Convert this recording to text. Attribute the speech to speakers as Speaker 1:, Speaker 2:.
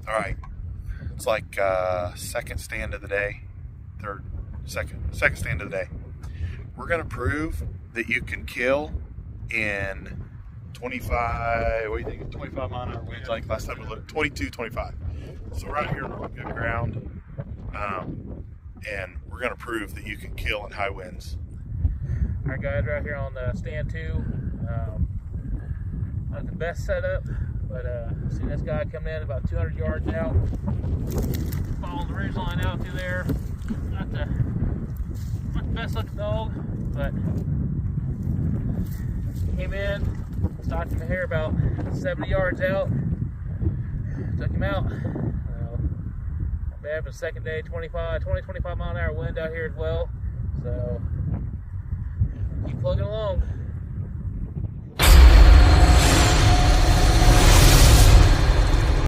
Speaker 1: All right, it's like second stand of the day, second stand of the day. We're gonna prove that you can kill in 25. What do you think? 25-mile-an-hour winds. Like last time we looked, 22, 25. So we're out here on good ground, and we're gonna prove that you can kill in high winds.
Speaker 2: All right, guys, right here on stand 2. Not the best setup, but see this guy coming in about 200 yards out, following the ridge line out through there. Not the best looking dog, but came in, stopped him here about 70 yards out, took him out. Not bad for the second day, 20, 25 mile an hour wind out here as well. So keep plugging along.